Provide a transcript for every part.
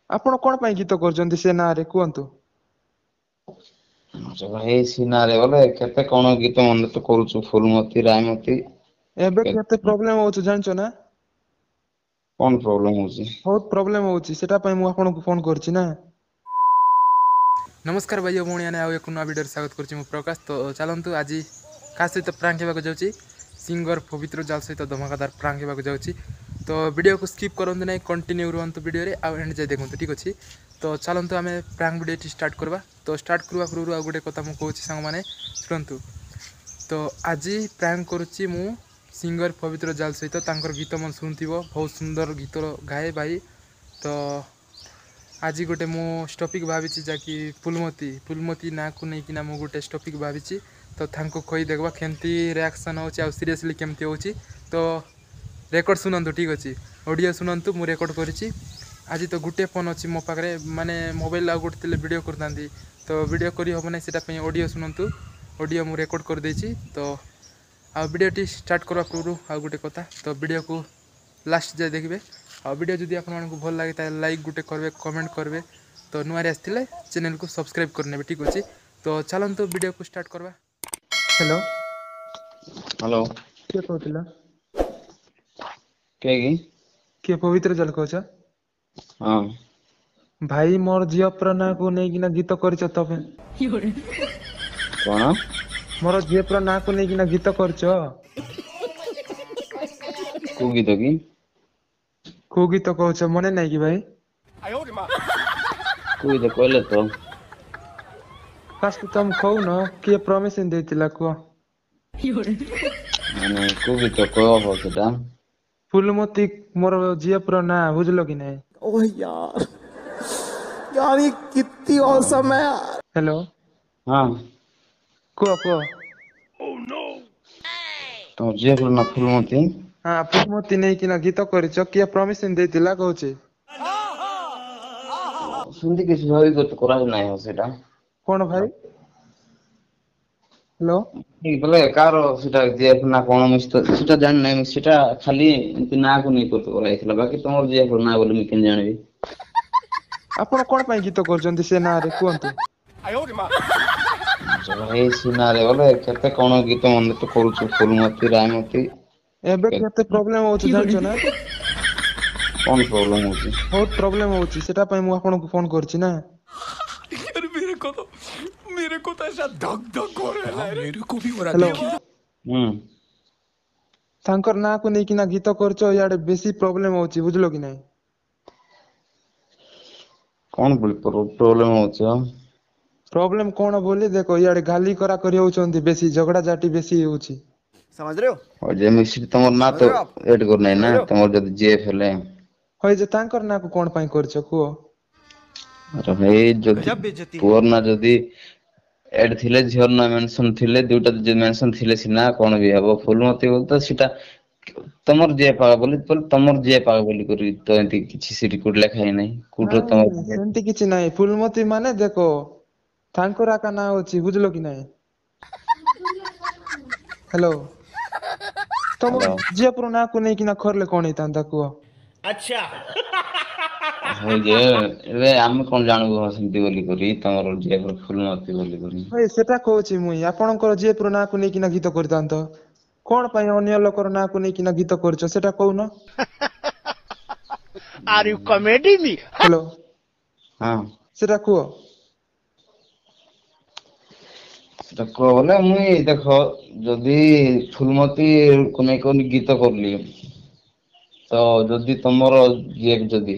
ଆପଣ କଣ ପାଇଁ ଗୀତ କରୁଛନ୍ତି ସେ ନାଁରେ କୁହନ୍ତୁ? ଆଚ୍ଛା ଭାଇ ସିନାରେ ବୋଲେ କେତେ କଣ ଗୀତ ମନେ ତ କରୁଛୁ ଫୁଲମତି ରାୟମତି। ଏବେ କେତେ ପ୍ରୋବ୍ଲେମ ହଉଛି ଜାଣିଛ ନା? କଣ ପ୍ରୋବ୍ଲେମ ହଉଛି? ବହୁତ ପ୍ରୋବ୍ଲେମ ହଉଛି ସେଟା ପାଇଁ ମୁଁ ଆପଣଙ୍କୁ ଫୋନ କରିଛି ନା। ନମସ୍କାର ଭାଇ ଓ ଭଉଣୀ ମାନେ ଆଉ ଏକ ନୂଆ ଭିଡ଼ିଓରେ ସ୍ୱାଗତ କରୁଛି ମୁଁ ପ୍ରକାଶ। ତ ଚାଲନ୍ତୁ ଆଜି କାହା ସହିତ ପ୍ରାଙ୍କ ହେବାକୁ ଯାଉଛି? ସିଙ୍ଗର ପବିତ୍ର ଜାଲ ସହିତ ଧମାକାଦାର ପ୍ରାଙ୍କ ହେବାକୁ ଯାଉଛି। ତ ଭିଡ଼ିଓକୁ ସ୍କିପ୍ କରନ୍ତୁ ନାହିଁ, କଣ୍ଟିନ୍ୟୁ ରୁହନ୍ତୁ ଭିଡ଼ିଓରେ ଆଉ ଏଣ୍ଡ ଯାଏ ଦେଖନ୍ତୁ ଠିକ୍ ଅଛି। ତ ଚାଲନ୍ତୁ ଆମେ ପ୍ରାଙ୍କ ଭିଡ଼ିଓଟି ଷ୍ଟାର୍ଟ କରିବା। ତ ଷ୍ଟାର୍ଟ କରିବା ପୂର୍ବରୁ ଆଉ ଗୋଟେ କଥା ମୁଁ କହୁଛି ସାଙ୍ଗମାନେ ଶୁଣନ୍ତୁ। ତ ଆଜି ପ୍ରାଙ୍କ କରୁଛି ମୁଁ ସିଙ୍ଗର ପବିତ୍ର ଜାଲ ସହିତ। ତାଙ୍କର ଗୀତ ମନ ଶୁଣୁଥିବ, ବହୁତ ସୁନ୍ଦର ଗୀତ ଗାଏ ଭାଇ। ତ ଆଜି ଗୋଟେ ମୁଁ ଟପିକ୍ ଭାବିଛି ଯାହାକି ଫୁଲମତି ନାଁକୁ ନେଇକିନା ମୁଁ ଗୋଟେ ଟପିକ୍ ଭାବିଛି। ତ ତାଙ୍କୁ କହିଦେବା କେମିତି ରିଆକ୍ସନ୍ ହେଉଛି ଆଉ ସିରିୟସଲି କେମିତି ହେଉଛି। ତ ରେକର୍ଡ଼ ଶୁଣନ୍ତୁ ଠିକ୍ ଅଛି, ଅଡ଼ିଓ ଶୁଣନ୍ତୁ ମୁଁ ରେକର୍ଡ଼ କରିଛି। ଆଜି ତ ଗୋଟେ ଫୋନ୍ ଅଛି ମୋ ପାଖରେ, ମାନେ ମୋବାଇଲ୍ ଆଉ ଗୋଟେ ଥିଲେ ଭିଡ଼ିଓ କରିଥାନ୍ତି। ତ ଭିଡ଼ିଓ କରିହେବ ନାହିଁ, ସେଇଟା ପାଇଁ ଅଡ଼ିଓ ଶୁଣନ୍ତୁ। ଅଡ଼ିଓ ମୁଁ ରେକର୍ଡ଼ କରିଦେଇଛି। ତ ଆଉ ଭିଡ଼ିଓଟି ଷ୍ଟାର୍ଟ କରିବା ପୂର୍ବରୁ ଆଉ ଗୋଟେ କଥା, ତ ଭିଡ଼ିଓକୁ ଲାଷ୍ଟ ଯାଏ ଦେଖିବେ। ଆଉ ଭିଡ଼ିଓ ଯଦି ଆପଣମାନଙ୍କୁ ଭଲ ଲାଗେ ତାହେଲେ ଲାଇକ୍ ଗୋଟେ କରିବେ, କମେଣ୍ଟ କରିବେ। ତ ନୂଆରେ ଆସିଥିଲେ ଚ୍ୟାନେଲକୁ ସବସ୍କ୍ରାଇବ୍ କରିନେବେ ଠିକ୍ ଅଛି। ତ ଚାଲନ୍ତୁ ଭିଡ଼ିଓକୁ ଷ୍ଟାର୍ଟ କରିବା। ହ୍ୟାଲୋ। ହ୍ୟାଲୋ। କିଏ କହୁଥିଲ? କିଏ କି? କିଏ ପବିତ୍ର ଜାଲ କହୁଛ? ହଁ। ଭାଇ ମୋର ଝିଅ ପୁରା ନାଁକୁ ନେଇକିନା ଗୀତ କରିଛ ତମେ। କଣ? ମୋର ଝିଅ ପୁରା ନାଁକୁ ନେଇକିନା ଗୀତ କରିଛ। କୋଉ ଗୀତ କି? କୋଉ ଗୀତ କହୁଛ ମନେ ନାଇଁ କି ଭାଇ? କୋଉ ଗୀତ କହିଲେ ତ? ଫାଷ୍ଟ ତମେ କହୁନ କିଏ ପ୍ରମିଶନ ଦେଇଥିଲା କୁହ? ମାନେ କୋଉ ଗୀତ କହ ସେଟା? ଫୁଲମତି ମୋର ଝିଅ ପୁରା ନାଁ ବୁଝିଲ କି ନାଇଁ? ओह यार यार ये कितनी औसम है यार। ହ୍ୟାଲୋ। ହଁ। କୁହ କୁହ। ତମ ଝିଅ ପୁରା ନାଁ ଫୁଲମତି? ହଁ ଫୁଲମତି ନେଇକିନା ଗୀତ କରିଛ, କିଏ ପ୍ରମିଶନ ଦେଇଥିଲା କହୁଛି? ସେମିତି କିଛି ଭାବି କରାହେଇ ନାହିଁ ଆଉ ସେଇଟା। କଣ ଭାଇ? ହ୍ୟାଲୋ। ବୋଲେ କାହାର ସେଟା ଜିଏଫ୍ ନା କଣ ସେଟା ଜାଣିିନାହିଁ। ସେଟା ଖାଲି ଏମିତି ନାଁକୁ ନେଇ କରାହେଇଥିଲା, ବାକି ତମର ଝିଅ ନାଁ ବୋଲି ମୁଁ କେମିତି ଜାଣିବି? ଆପଣ କଣ ପାଇଁ ଗୀତ କରୁଛନ୍ତି ସେ ନାଁରେ କୁହନ୍ତୁ? ଏଇ ସିନାରେ ବୋଲେ କେତେ କଣ ଗୀତ ମନେ ତ କରୁଛୁ ଫୁଲମତି ରାୟମତି। ଏବେ କେତେ ପ୍ରୋବ୍ଲେମ ହଉଛି ଜାଣିଛ ନା? କଣ ପ୍ରୋବ୍ଲେମ ହଉଛି? ବହୁତ ପ୍ରୋବ୍ଲେମ ହଉଛି ସେଟା ପାଇଁ ମୁଁ ଆପଣଙ୍କୁ ଫୋନ କରିଛି ନା। यार मेरे को तो ऐसा धक धक हो रहा है, मेरे को भी हो रहा ହ୍ୟାଲୋ। देखिए। ହୁଁ। ତାଙ୍କର ନାଁକୁ ନେଇକିନା ଗୀତ କରୁଛ, ଇଆଡେ ବେଶୀ ପ୍ରୋବ୍ଲେମ ହଉଛି ବୁଝିଲ କି ନାଇଁ? କଣ ବୋଲି ପ୍ରୋବ୍ଲେମ ହଉଛି ବା? ପ୍ରୋବ୍ଲେମ କଣ ବୋଲି ଦେଖ, ଇଆଡେ ଗାଲି କରା କରି ହଉଛନ୍ତି, ବେଶୀ ଝଗଡା ଝାଟି ବେଶୀ ହଉଛି। समझ रहे हो? ଆଉ ଯେ ମିଶ୍ରି ତମର ନାଁ समझ ତ रहे हो आप? ଏଡ କରୁନାହିଁ समझ ନା, रहे हो? ତମର ଯଦି ଜିଏଫ୍ ହେଲେ। ହଇ ଯେ ତାଙ୍କର ନାଁକୁ କଣ ପାଇଁ କରିଛ କୁହ? ଆରେ ଭାଇ ଯଦି गजब बेइज्जती है। ପୁଅର ନା ଯଦି ଏଡ ଥିଲେ ଝିଅର ନାଁ ମେନସନ ଥିଲେ, ଦୁଇଟା ମେନସନ ଥିଲେ ସିନା କଣ ବି ହବ। ଫୁଲମତି ବୋଲି ତ ସେଟା ତମର ଯିଏ ପାଗ ବୋଲି ତମର ଯିଏ ପାଗ ବୋଲି କରି ତ ଏମିତି କିଛି ସେଠି କୋଉଠି ଲେଖା ହେଇନାହିଁ। କୋଉଠି ନାଇଁ ତମର ସେମିତି କିଛି ନାଇଁ। ଫୁଲମତି ମାନେ ଦେଖ ତାଙ୍କର ଆକା ନାଁ ଅଛି ବୁଝିଲ କି ନାଇଁ? ହ୍ୟାଲୋ। ତମ ହ୍ୟାଲୋ। ଝିଅ ପୁର ନାଁକୁ ନେଇକିନା କରିଲେ କଣ ହେଇଥାନ୍ତା କୁହ? अच्छा। ହଉ ଯେ ଏବେ ଆମେ କଣ ଜାଣିବୁ ସେମିତି ବୋଲି କରି ତମର ଝିଅ ଫୁଲମତି ବୋଲି କରି। ଭାଇ ସେଟା କହୁଛି ମୁଇଁ ଆପଣଙ୍କର ଯିଏ ପୁରା ନାଁକୁ ନେଇକିନା ଗୀତ କରିଥାନ୍ତ। କଣ ପାଇଁ ଅନ୍ୟ ଲୋକର ନାଁକୁ ନେଇକିନା ଗୀତ କରୁଛ ସେଇଟା କହୁନ? Are you comedy me? Hello. ହଁ। ସେଟା କୁହ? ସେଟା କୁହ ବୋଲେ ମୁଇଁ ଦେଖ ଯଦି ଫୁଲମତି କୁ ନେଇକି ଗୀତ କରିଲି ତ ଯଦି ତମର ଯିଏ ବି ଯଦି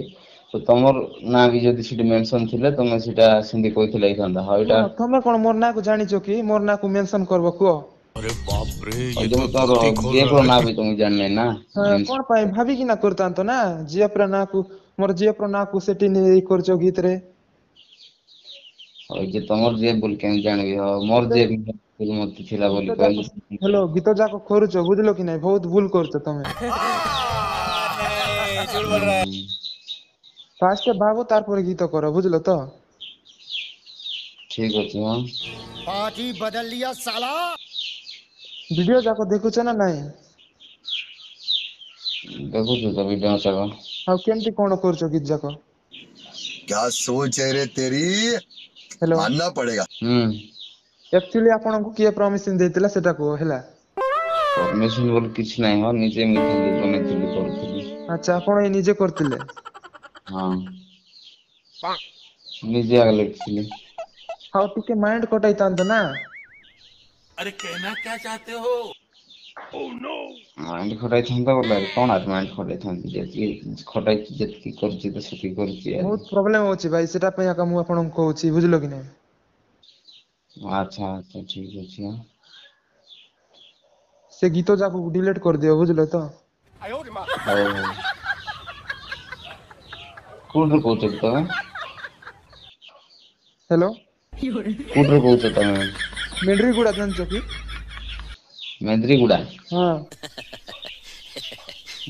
ତ ତମର ନାଁ ବି ଯଦି ସେଠି ମେନସନ ଥିଲେ ତମେ ସେଇଟା ସେମିତି କହିଥିଲେ ହେଇଥାନ୍ତା। ଆଉ ହଁ ଏଇଟା ତମେ କଣ ମୋର ନାଁକୁ ଜାଣିଛ କି ମୋର ନାଁକୁ ମେନସନ କରିବ କୁହ? अरे बाप रे ଆଉ ये ଯେ तो ମୁଁ ତମର बहुत ही खोल ଯିଏ रहा ନାଁ है। ବି ତମେ ଜାଣିନାହିଁ ନା। ହଁ କଣ ପାଇଁ ଭାବିକିନା କରିଥାନ୍ତ ନା ଝିଅ ପୁରା ନାଁକୁ ମୋର ଝିଅ ପୁରା ନାଁକୁ ସେଠି ନେଇ କରିଛ ଗୀତ ରେ। ହଉ ଯେ ତମର ଯିଏ ବୋଲି କେମିତି ଜାଣିବି ହଉ ମୋର ଗୀତ ଯିଏ ଫୁଲମତି ଥିଲା ଗୀତ ବୋଲି ଯାକ କହିଲି। ହ୍ୟାଲୋ ଗୀତ ଯାକ କରୁଛ ବୁଝିଲ କି ନାଇଁ ବହୁତ ଭୁଲ କରୁଛ ତମେ। ଫାଷ୍ଟ ଭାବ ତାର ପରେ ଗୀତ କର ବୁଝିଲ ତ? ଠିକ ଅଛି ହଁ। पार्टी बदल लिया साला। ଭିଡିଓ ଯାକ ଦେଖୁଛ ନା ନାଇଁ? ଦେଖୁଛୁ ତ ଭିଡ଼ିଓ ଯାକ। ଆଉ କେମିତି କଣ କରୁଛ ଗୀତ ଯାକ? क्या सोच है रे तेरी हेलो मानना पड़ेगा। एक्चुअली आपनको किए परमिशन ଦେଇଥିଲା ସେଟା କୁହ ହେଲା परमिशन बोल किछ नहीं हो निजे मी खाली बनेଥିଲି କରୁଥିଲି। ଆଚ୍ଛା ଆପଣ ଏ ନିଜେ କରିଥିଲେ ହଁ ନିଜେ ଆଗ ଲେଖିଥିଲି। ଆଉ ଟିକେ ମାଇଣ୍ଡ କଟାଇଥାନ୍ତ ନା अरे कहना क्या चाहते हो? ମାଇଣ୍ଡ ଖଟାଇଥାନ୍ତା ବୋଲେ କଣ ଆର ମାଇଣ୍ଡ ଖଟାଇଥାନ୍ତି ଯେତିକି ଖଟାଇଛି ଯେତିକି କରିଛି ତ ସେତିକି କରିଛି ଆରେ। ବହୁତ ପ୍ରୋବ୍ଲେମ ଅଛି ଭାଇ ସେଟା ପାଇଁ ଆକା ମୁଁ ଆପଣଙ୍କୁ କହୁଛି ବୁଝିଲ କି ନାଇଁ ଆଚ୍ଛା ଆଚ୍ଛା ଠିକ ଅଛି। ସେ ଗୀତ ଯାକୁ ଡିଲିଟ କରିଦିଅ ବୁଝିଲ ତ ହଉ ହଉ କୋଉଠୁ କହୁଛ କି ତମେ? ହ୍ୟାଲୋ କୋଉଠୁ କହୁଛ ତମେ? ମେଣ୍ଡ୍ରିଗୁଡା ଜାଣିଛ କି ମେଦ୍ରିଗୁଡା ହଁ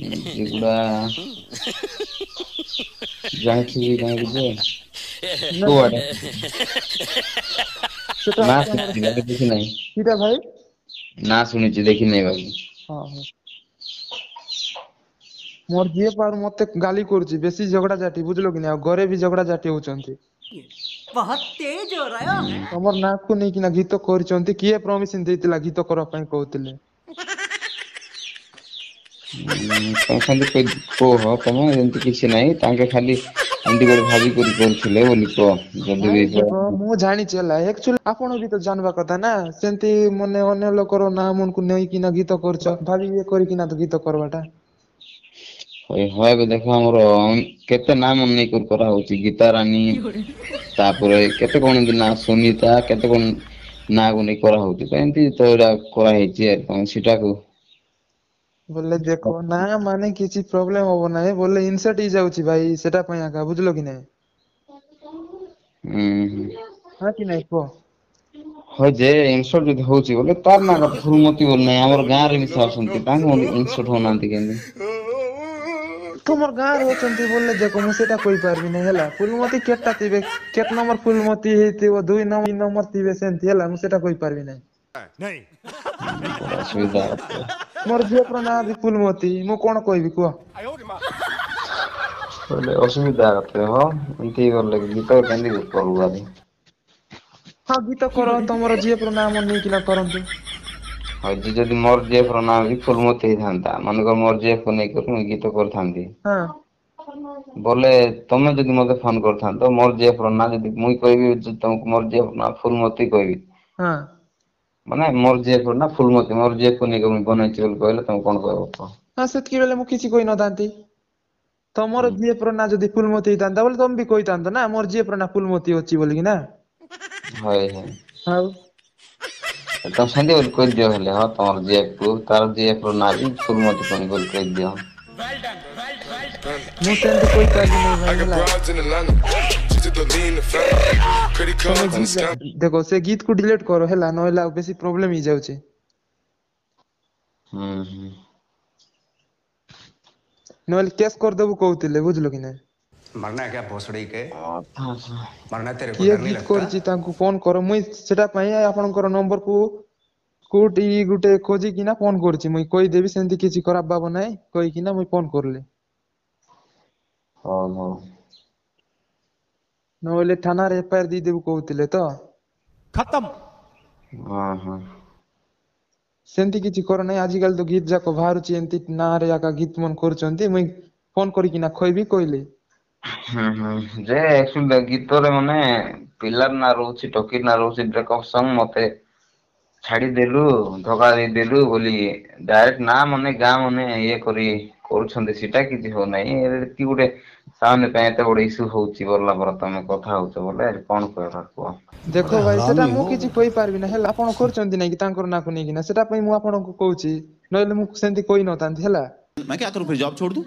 ମେଦ୍ରିଗୁଡା ଜାଣିଥିବି କାହିଁକି ଯେ ନା କୁଆଡେ ସେଟା ନା ହଉଛି ଆମର ଶୁଣିଛି ବାକି ଦେଖି ନାହିଁ। କିଟା ଭାଇ ନା ଶୁଣିଛି ଦେଖି ନାହିଁ ବାକି। ହଁ ହଁ ମୋର ଯିଏ ପାରୁ ମତେ ଗାଲି କରୁଛି ବେଶୀ ଝଗଡା ଝାଟି ବୁଝିଲ କି ନାଇଁ ଆଉ ଘରେ ବି ଝଗଡା ଝାଟି ହଉଛନ୍ତି। बहुत तेज हो रहा है। ତମର ନାଁକୁ ନେଇକିନା ଗୀତ କରିଛନ୍ତି କିଏ ପ୍ରମିଶନ ଦେଇଥିଲା ଗୀତ କରିବା ପାଇଁ କହୁଥିଲେ ତମେ ଖାଲି କୁହ ତମେ ଏମିତି କିଛି ନାହିଁ ତାଙ୍କେ ଖାଲି ଏମିତି ଗୋଟେ ଭାବି କରି କରୁଥିଲେ ବୋଲି କୁହ ଯଦି ଭାଇ ବି ଦେଖ ମୁଁ ଜାଣିଛି ହେଲା ଆକ୍ଚୁଆଲି ଆପଣ ବି ତ ଜାଣିବା କଥା ନା ସେମିତି ମାନେ ଅନ୍ୟ ଲୋକର ନାଁ ମନକୁ ନେଇକିନା ଗୀତ କରୁଛ ଭାବି ଇଏ କରିକିନା ତ ଗୀତ କରବାଟା ହଁ ଏବେ ଦେଖ ଆମର କେତେ ନାଁ ମନେ ନେଇକରି କରାହଉଛି ଗୀତା ରାନୀ ତାପରେ କେତେ କଣ ଏମିତି ନା ସୁନିତା କେତେ କଣ ନାଁ କୁ ନେଇ କରାହଉଛି ତ ଏମିତି ତ ଏଇଟା କରାହେଇଛି ତମେ ସେଟାକୁ ବୋଲେ ଦେଖ ନା ମାନେ କିଛି ପ୍ରୋବ୍ଲେମ ହବ ନାହିଁ ବୋଲେ ଇନସେଟ ହେଇଯାଉଛି ଭାଇ ସେଟା ପାଇଁ ଆକା ବୁଝିଲ କି ନାଇଁ ହୁଁ ହଁ କି ନାଇଁ କୁହ ହଁ ଯେ ଇନସଲ୍ଟ ଯଦି ହଉଛି ବୋଲେ ତାର ନା ଫୁଲମତି ବୋଲି ନାହିଁ ଆମର ଗାଁ ରେ ମିଶା ଆସନ୍ତି ତାଙ୍କୁ ଇନସଲ୍ଟ ହଉନାହାନ୍ତି କେମିତି ତୁମର ଗାଁରେ ଅଛନ୍ତି ବୋଲେ ଦେଖ ମୁଁ ସେଇଟା କହିପାରିବି ନାହିଁ ହେଲା ଫୁଲମତି କେତେଟା ଥିବେ କେତେ ନମ୍ବର ଫୁଲମତି ହେଇଥିବ ଦୁଇ ନମ୍ବର ଥିବେ ସେମିତି ହେଲା ମୁଁ ସେଇଟା କହିପାରିବି ନାହିଁ नहीं ବଡ଼ ଅସୁବିଧା ଅଛି। ମୋର ଝିଅ ପୁରା ନାଁ ବି ଫୁଲମତି ମୁଁ କଣ କହିବି କୁହ ବୋଲେ ଅସୁବିଧା କେତେ ହଁ ଏମିତି ଗଲେ ଗୀତ କେମିତି କରୁ ଆରେ ହଁ ଗୀତ କର ତମର ଝିଅ ପୁରା ନାମ ନେଇକିନା କରନ୍ତୁ ହଉଛି ଯଦି ମୋର ଜିଏଫ ର ନାଁ ବି ଫୁଲମତି ହେଇଥାନ୍ତା ମନେକର ମୋର ଜିଏଫ କୁ ନେଇକରି ମୁଁ ଗୀତ କରିଥାନ୍ତି ହଁ ବୋଲେ ତମେ ଯଦି ମତେ ଫୋନ କରିଥାନ୍ତ ମୋର ଜିଏଫ ର ନାଁ ଯଦି ମୁଇଁ କହିବି ତମକୁ ମୋର ଜିଏଫ ର ନାଁ ଫୁଲମତି କହିବି ହଁ ମାନେ ମୋର ଜିଏଫ ର ନାଁ ଫୁଲମତି ମୋର ଜିଏଫ କୁ ନେଇକି ମୁଁ ବନେଇଛି ବୋଲି କହିଲେ ତମେ କଣ କହିବ କୁହ ହଁ ସେତିକି ବେଳେ ମୁଁ କିଛି କହିନଥାନ୍ତି ତମର ହୁଁ ଝିଅ ପୁରା ନାଁ ଯଦି ଫୁଲମତି ହେଇଥାନ୍ତା ବୋଲେ ତମେ ବି କହିଥାନ୍ତ ନା ମୋର ଝିଅ ପୁରା ନାଁ ଫୁଲମତି ଅଛି ବୋଲିକି ନା ହଏ ହଏ ଆଉ ତମେ ସେମିତି ବୋଲି କହିଦିଅ ହେଲେ ହଁ ତମର ଜିଏଫ କୁ ତାର ଜିଏଫ ର ନାଁ ବି ଫୁଲମତି ବୋଲି କହିଦିଅ ମୁଁ ସେମିତି କହିପାରିବି ନାହିଁ I ଭାଇ got ହେଲା broads in Atlanta. She took the lean, the family. Credit ତମେ cards and the scam. ଦେଖ ସେ ଗୀତ କୁ ଡିଲିଟ କର ହେଲା ନହେଲେ ଆଉ ବେଶୀ ପ୍ରୋବ୍ଲେମ ହେଇଯାଉଛି ହୁଁ ହୁଁ ନହେଲେ କେସ୍ କରିଦେବୁ କହୁଥିଲେ ବୁଝିଲ କି ନାଇଁ मरना है क्या भोसड़ी के ଆଚ୍ଛା मरना तेरे को କିଏ डर नहीं ଗୀତ लगता କରିଛି ତାଙ୍କୁ ଫୋନ କର ମୁଇଁ ସେଟା ପାଇଁ ଆପଣଙ୍କର ନମ୍ବର କୁ କୋଉଠି ଗୋଟେ ଖୋଜିକିନା ଫୋନ କରୁଛି ମୁଇଁ କହିଦେବି ସେମିତି କିଛି ଖରାପ ଭାବ ନାହିଁ କହିକିନା ମୁଇଁ ଫୋନ କରିଲି ହଉ ହଉ ନହେଲେ ଥାନାରେ ଏଫଆଇଆର ଦେଇଦେବୁ କହୁଥିଲେ ତ खत्म ହଁ ହଁ ସେମିତି କିଛି କର ନାହିଁ ଆଜିକାଲି ତ ଗୀତ ଯାକ ବାହାରୁଛି ଏମିତି ନାଁରେ ଆକା ଗୀତ ମନ କରୁଛନ୍ତି ମୁଇଁ ଫୋନ କରିକିନା କହିବି କହିଲି ହୁଁ ହୁଁ ଯେ ଆକ୍ଚୁଆଲି ଗୀତରେ ମାନେ ପିଲାର ନାଁ ରହୁଛି ଟକିର ନାଁ ରହୁଛି ବ୍ରେକଅପ୍ ସଙ୍ଗ ମତେ ଛାଡିଦେଲୁ ଧୋକା ଦେଇଦେଲୁ ବୋଲି ଡାଇରେକ୍ଟ ନା ମନେ ଗାଁ ମନେ ଇଏ କରି କରୁଛନ୍ତି ସେଇଟା କିଛି ହଉନାହିଁ କି ଗୋଟେ ସାମାନ୍ୟ ପାଇଁ ଏତେ ବଡ ଇସ୍ୟୁ ହଉଛି ବଲା ପରେ ତମେ କଥା ହଉଛ ବୋଲେ କଣ କହିବା କୁହ ଦେଖ ଭାଇ ସେଟା ମୁଁ କିଛି କହିପାରିବି ନା ହେଲା ଆପଣ କରୁଛନ୍ତି ନାଇଁ କି ତାଙ୍କର ନାଁକୁ ନେଇକିନା ସେଟା ପାଇଁ ମୁଁ ଆପଣଙ୍କୁ କହୁଛି ନହେଲେ ମୁଁ ସେମିତି କହିନଥାନ୍ତି ହେଲା मैं क्या करूं फिर जॉब छोड़ दूं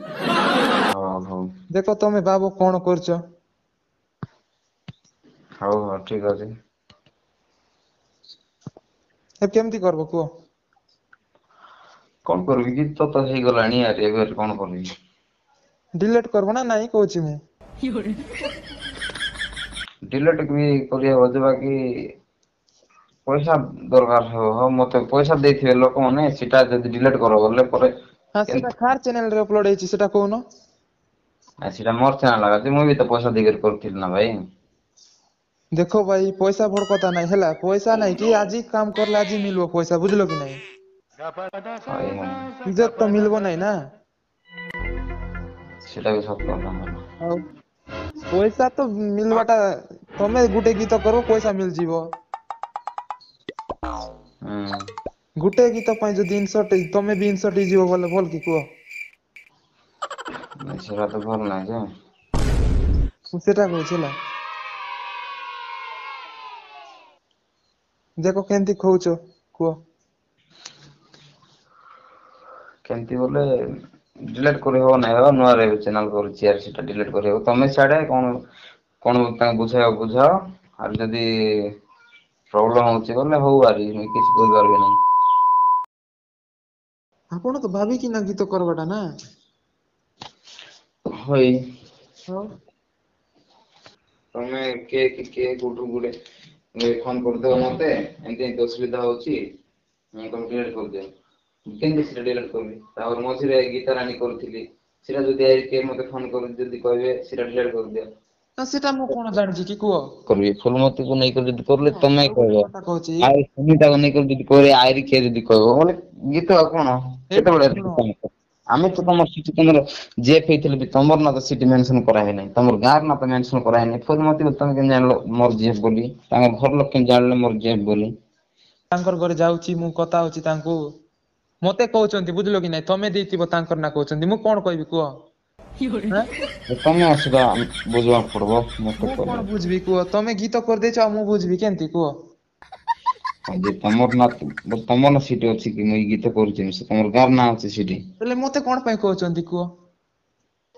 ହଉ ହଉ ଦେଖ ତମେ ଭାବ କଣ କରୁଛ ହଉ ହଉ ଠିକ ଅଛି ଏ କେମିତି କରିବ କୁହ କଣ କରିବି ଗୀତ ତ ହେଇଗଲାଣି ଆରେ ଏବେ କଣ କରିବି ଡିଲେଟ କରିବ ନା ନାଇଁ କହୁଛି ମୁଁ ଡିଲେଟ ବି କରିହବ ଯେ ବାକି ପଇସା ଦରକାର ହବ ହଁ ମତେ ପଇସା ଦେଇଥିବେ ଲୋକମାନେ ସେଟା ଯଦି ଡିଲେଟ କର ଗଲେ ପରେ ହଁ ସେଟା କାହାର ଚ୍ୟାନେଲ ରେ ଅପଲୋଡ ହେଇଛି ସେଟା କହୁନ ସେଟା ମୋର ଚ୍ୟାନେଲ ଲାଗୁଛି ମୁଁ ବି ତ ପଇସା ଦେଇକରି କରୁଥିଲି ନା ଭାଇ। ଦେଖ ଭାଇ ପଇସା ବଡ କଥା ନାହିଁ ହେଲା ପଇସା ନାହିଁ କି ଆଜି କାମ କରଲେ ଆଜି ମିଳିବ ପଇସା ବୁଝିଲ କି ନାଇଁ। ହଇ ହଇ ଇଜ୍ଜତ ତ ମିଳିବ ନାଇଁ ନା। ସେଟା ବି ସତ କଥା ମୋର। ଆଉ ପଇସା ତ ମିଲବାଟା ତମେ ଗୋଟେ ଗୀତ କର ପଇସା ମିଳିଯିବ। ହୁଁ। ଗୋଟେ ଗୀତ ପାଇଁ ଯଦି ଇନସର୍ଟ ତମେ ବି ଇନସର୍ଟ ହେଇଯିବ ବୋଲେ ଭଲ କି କୁହ। ସେଟା ତ ଭଲ ନାହିଁ ଯେ। ମୁଁ ସେଟା କହୁଛି ହେଲା। ଦେଖ କେମିତି କହୁଛ କୁହ। କେମିତି ବୋଲେ ଡିଲେଟ କରିହବ ନାହିଁ ନୂଆ ଚ୍ୟାନେଲ କରୁଛି ସେଟା ଡିଲେଟ କରିହବ ତମେ ସିଆଡେ କଣ କଣ ତାଙ୍କୁ ବୁଝେଇବାକୁ ବୁଝାଅ ଆଉ ଯଦି ପ୍ରୋବ୍ଲେମ ହଉଛି ବୋଲେ ହଉ ଆରି ମୁଇଁ କିଛି କରିପାରିବି ନାହିଁ। ଆପଣ ତ ଭାବିକିନା ଗୀତ କରବାଟା ନା। ହଇ। ହଁ। ତମେ କିଏ କୋଉଠୁ ଗୋଟେ ଫୋନ କରିଦବ ମତେ ଏମତି ଏମତି ଅସୁବିଧା ହଉଛି ତମେ ଡିଲେଟ କରିଦିଅ। କେମିତି ସେଟା ଡିଲେଟ କରିବି ତାପରେ ମଝିରେ ଗୀତା ରାଣୀ କରୁଥିଲି। ସେଇଟା ଯଦି କିଏ ମତେ ଫୋନ କରି ଯଦି କହିବେ ସେଇଟା ଡିଲେଟ କରିଦିଅ। ନା ସେଟା ମୁଁ କଣ ଜାଣିଛି କି କୁହ। କରିବି ଫୁଲମତିକୁ ନେଇକରି ଯଦି କରିଲେ ହଁ ତମେ ଆଉ ଗୋଟେ କହିବ କଥା କହୁଛି ଆଉ ସୁନିତାକୁ ନେଇକରି ଯଦି କହିବେ ଆଇରି କିଏ ଯଦି କହିବ ବୋଲେ ଗୀତ ଆଉ କଣ ଏଇଠି କେତେବେଳେ ଶୁଣ ଆମେ ତ ତମର ସେଠି ତମର ଯିଏ ହେଇଥିଲେ ବି ତମର ନା ତ ସେଠି ମେନସନ କରାହେଇନାହିଁ ତମର ଗାଁର ନା ତ ମେନସନ କରାହେଇନାହିଁ ଫୁଲମତୀ ତମେ କେମିତି ଜାଣିଲ ମୋର ଜିଏଫ୍ ବୋଲି ତାଙ୍କ ଘର ଲୋକ କେମିତି ଜାଣିଲେ ମୋର ଜିଏଫ୍ ବୋଲି। ତାଙ୍କର ଘରେ ଯାଉଛି ମୁଁ କଥା ହଉଛି ତାଙ୍କୁ ମତେ କହୁଛନ୍ତି ବୁଝିଲ କି ନାଇଁ ତମେ ଦେଇଥିବ ତାଙ୍କର ନା କହୁଛନ୍ତି ମୁଁ କଣ କହିବି କୁହ। ଆଁ ତମେ ଅସୁବିଧା ବୁଝିବାକୁ ପଡିବ ମତେ ମୁଁ କଣ କହିଲେ। ବୁଝିବି କୁହ ତମେ ଗୀତ କରିଦେଇଛ ଆଉ ମୁଁ ବୁଝିବି କେମିତି କୁହ। ଯେ ତମର ନା ତମର ନା ସେଠି ଅଛି କି ମୁଇଁ ଗୀତ କରୁଛି ସେ ତମର ଗାଁର ନାଁ ଅଛି ସେଠି। ହେଲେ ମତେ କଣ ପାଇଁ କହୁଛନ୍ତି କୁହ।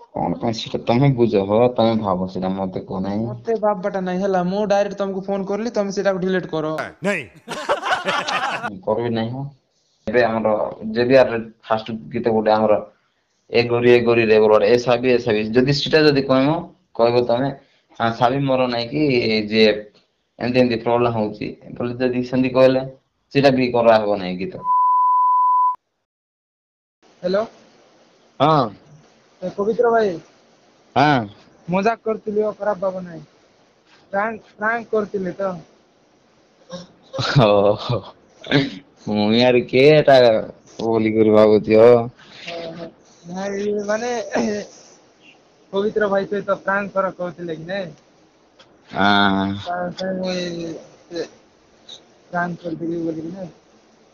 କଣ ପାଇଁ ସେଟା ତମେ ବୁଝ ହ ତମେ ଭାବ ସେଇଟା ମତେ କୁହ ନାହିଁ। ମତେ ଭାବବାଟା ନାଇଁ ହେଲା ମୁଁ ଡାଇରେକ୍ଟ ତମକୁ ଫୋନ କରିଲି ତମେ ସେଇଟାକୁ ଡିଲିଟ କର। କରିବି ନାହିଁ ହ ଏବେ ଆମର ଯଦି ଫାଷ୍ଟ ଗୀତ ଗୋଟେ ଆମର ଏ ଗୋରି ରେ ଏସା ବି ଯଦି ସେଟା ଯଦି କହିବ କହିବ ତମେ ସାବି ମୋର ନାଇଁ କି ଯେ ଏମିତି ଏମିତି ପ୍ରୋବ୍ଲେମ ହଉଛି ବୋଲି ଯଦି ସେମିତି କହିଲେ ସେଇଟା ବି କରାହବ ନାହିଁ ଗୀତ। ହ୍ୟାଲୋ। ହଁ। ପବିତ୍ର ଭାଇ। ହଁ। ମଜାକ କରିଥିଲି ଖରାପ ଭାବ ନାହିଁ ପ୍ରାଙ୍କ କରିଥିଲି ତ। ଓହୋ ମୁଇଁ ଆରେ କିଏ ଏଟା ବୋଲି କରି ଭାବୁଛି ହ। ଓହୋ ନାଇଁ ମାନେ ପବିତ୍ର ଭାଇ ସହିତ ପ୍ରାଙ୍କ କର କହୁଥିଲେ କି ନାଇଁ। ହଁ। ପ୍ରାଙ୍କ କରିଦେବି ବୋଲିକିନା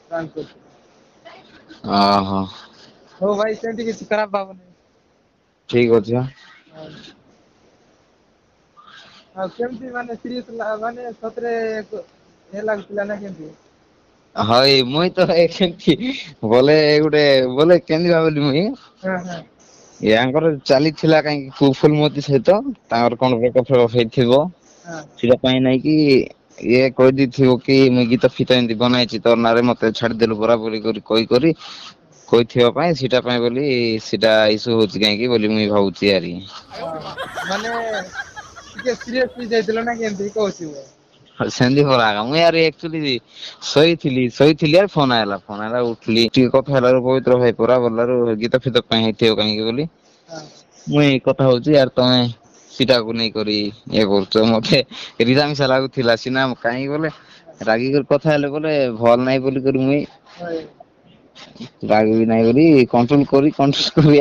ପ୍ରାଙ୍କ କରିଥିଲି। ଓହୋ। ହଉ ଭାଇ ସେମିତି କିଛି ଖରାପ ଭାବନାହିଁ। ଠିକ ଅଛି ବା। ହଉ। ଆଉ କେମିତି ମାନେ ସିରିଏସ ମାନେ ସତରେ ଇଏ ଲାଗୁଥିଲା ନା କେମତି? ହଇ ମୁଇଁ ତ କେମତି ବୋଲେ ଗୋଟେ ବୋଲେ କେମିତି ଭାବିଲି ମୁଇଁ ହଁ ହଁ। ୟାଙ୍କର ଚାଲିଥିଲା କାହିଁକି ଫୁଲମତି ସହିତ ତାଙ୍କର କଣ ବ୍ରେକପ ଫେକପ ହେଇଥିବ। ହଁ। ସେଟା ପାଇଁ ନାଇଁ କି ଇଏ କହିଦେଇଥିବ କି ମୁଇଁ ଗୀତ ଫିତ ଏମିତି ବନାଇଛି ତୋର ନାଁରେ ମତେ ଛାଡିଦେଲୁ ପରା ବୋଲି କରି କହିଥିବା ପାଇଁ ସେଇଟା ପାଇଁ ବୋଲି ସେଇଟା ଇସୁ ହଉଛି କାହିଁକି ବୋଲି ମୁଇଁ ଭାବୁଛି ଆରି। ମାନେ ଟିକେ ସିରିଏସ ହେଇ ଯାଇଥିଲା ନା କେମତି କହୁଛି ମୁଁ। ସେମିତି ପରା ମୁଇଁ ଆରେ ଆକ୍ଚୁଆଲି ଶୋଇଥିଲି ଆରେ ଫୋନ ଆଇଲା ଉଠିଲି ଟିକେ କଥା ହେଲାରୁ ପବିତ୍ର ଭାଇ ପରା ବଲାରୁ ଗୀତ ଫିତ ପାଇଁ ହେଇଥିବ କାହିଁକି ବୋଲି ହଁ। ମୁଇଁ କଥା ହଉଛି ଆର ତମେ ସେଟାକୁ ନେଇକରି ଇଏ କରୁଛ ମତେ ରିଧା ମିଶା ଲାଗୁଥିଲା ସିନା କାହିଁକି ବୋଲେ ରାଗିକରି କଥା ହେଲେ ବୋଲେ ଭଲ ନାହିଁ ବୋଲି କରି ମୁଇଁ ହଏ। ରାଗିବି ନାହିଁ ବୋଲି କଣ୍ଟ୍ରୋଲ କରି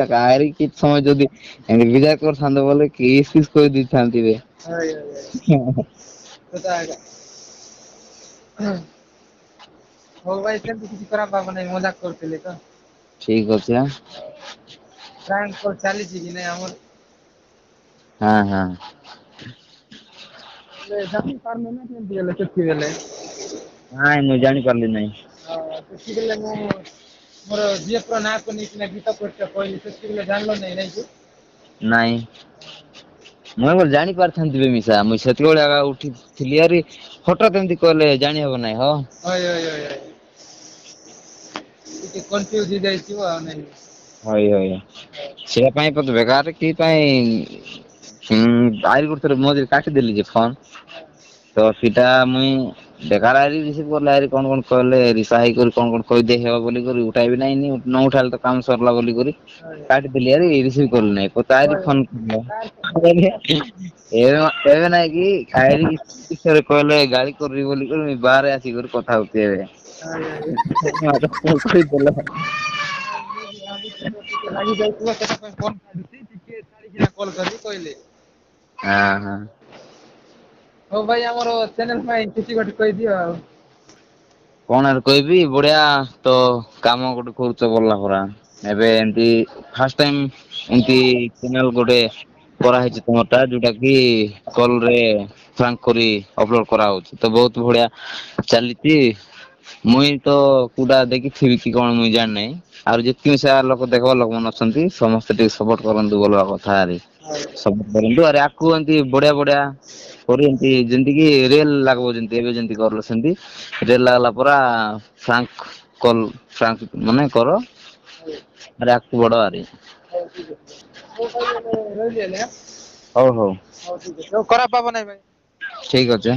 ଆହୁରି କିଛି ସମୟ ଯଦି ଏମିତି ବିଯାକ କରିଥାନ୍ତେ ବୋଲେ କିସ୍ ଫିସ୍ କହି ଦେଇଥାନ୍ତି ରେ। ହଏ ହଏ ସେଟା ଏକା। ହଉ ଭାଇ ସେମିତି କିଛି ଖରାପ ଭାବ ନାହିଁ ମଜାକ କରୁଥିଲି ତ। ଠିକ ଅଛି ଆ। ପ୍ରାଙ୍କ କଲ୍ ଚାଲିଛି କି ନାଇଁ ଆମର। ହଁ ହଁ। ହେଲେ ଜାଣି ପାରୁନ ନା କେମିତି ହେଲେ ସେତିକି ହେଲେ। ନାଇଁ ମୁଁ ଜାଣି ପାରିଲି ନାହିଁ। ହଁ ସେତିକି ମୁଁ ମୋର ଜିଏଫ୍ ର ନାଁକୁ ନେଇକିନା ଗୀତ କରିଛ କହିଲି ସେତିକି ଜାଣିଲ ନାଇଁ ନାଇଁକି। ନାଇଁ। ମୁଁ ଜାଣି ପାରିଥାନ୍ତି ବେ ମିଶା ମୁଇଁ ସେତେବେଳେ ଆଗ ଉଠିଥିଲି ଆରି ହଠାତ୍ ଏମିତି କହିଲେ ଜାଣି ହବ ନାହିଁ ହ। ହଏ ହଏ ହଏ ହଏ। ଟିକେ କନଫ୍ୟୁଜ ହେଇଯାଇଥିବ ଆଉ ନାଇଁ। ହଇ ହଇ ସେଟା ପାଇଁ ବେକାର କି ପାଇଁ ଆହୁରି ଗୋଟେ ଥର ମଝିରେ କାଟିଦେଲି ଯେ ଫୋନ ତ ସେଇଟା ମୁଇଁ ବେକାର ଆଇରି ରିସିଭ କଲେ ଆଇରି କଣ କହିଲେ ରିସା ହେଇ କରି କଣ କହିଦେଇ ହେବ ବୋଲି କରି ଉଠାଇବି ନାହିଁ ନ ଉଠାଇଲେ ତ କାମ ସରିଲା ବୋଲି କରି କାଟିଦେଲି ଆରି ରିସିଭ କଲି ନାହିଁ ତାରି ଫୋନ ଏବେ ନାଇଁ କି ଆଇରି ବିଷୟରେ କହିଲେ ଗାଳି କରିବି ବୋଲି କରି ବାହାରେ ଆସିକରି କଥା ହଉଛି ଏବେ। କହିଦେଲ। ଲାଗି ଯାଇଥିବ ସେଟା ପାଇଁ ଫୋନ କାଟୁଛି ଟିକେ ଛାଡିକିନା କଲ୍ କରିବି କହିଲେ। ହଁ ହଁ। ହଉ ଭାଇ ଆମର ଚ୍ୟାନେଲ ପାଇଁ କିଛି ଗୋଟେ କହିଦିଅ ଆଉ। କଣ ଆଉ କହିବି ବଢିଆ ତ କାମ ଗୋଟେ କରୁଛ ଭଲ ପରା। ଏବେ ଏମତି ଫାଷ୍ଟ ଟାଇମ ଏମତି ଚ୍ୟାନେଲ ଗୋଟେ କରାହେଇଛି ତମରଟା ଯୋଉଟା କି କଲରେ ପ୍ରାଙ୍କ କରି ଅପଲୋଡ କରାହଉଛି ତ ବହୁତ ବଢିଆ ଚାଲିଛି। ମୁଇଁ ତ କୋଉଟା ଦେଖିଥିବି କି କଣ ମୁଇଁ ଜାଣିନାହିଁ। ଆଉ ଯେତିକି ସାରା ଲୋକ ଦେଖବା ଲୋକ ମାନେ ଅଛନ୍ତି ସମସ୍ତେ ଟିକେ ସପୋର୍ଟ କରନ୍ତୁ ବୋଲବା କଥା ଆରି। ସପୋର୍ଟ କରନ୍ତୁ ଆରେ ଆଗକୁ ଏମତି ବଢିଆ ବଢିଆ କରି ଏମତି ଯେମିତି କି ରିଅଲ ଲାଗିବ ଯେମିତି ଏବେ ଯେମିତି କରିଲ ସେମିତି ରିଅଲ ଲାଗିଲା ପୁରା ଫ୍ରାଙ୍କ କଲ ଫ୍ରାଙ୍କ ମାନେ କର ଆରେ ଆଗକୁ ବଢ ଆରି। ରହିଲି ହେଲେ ହଉ ହଉ ହଉ ଠିକ ଅଛି ଖରାପ ଭାବ ନାହିଁ ଭାଇ। ଠିକ ଅଛି।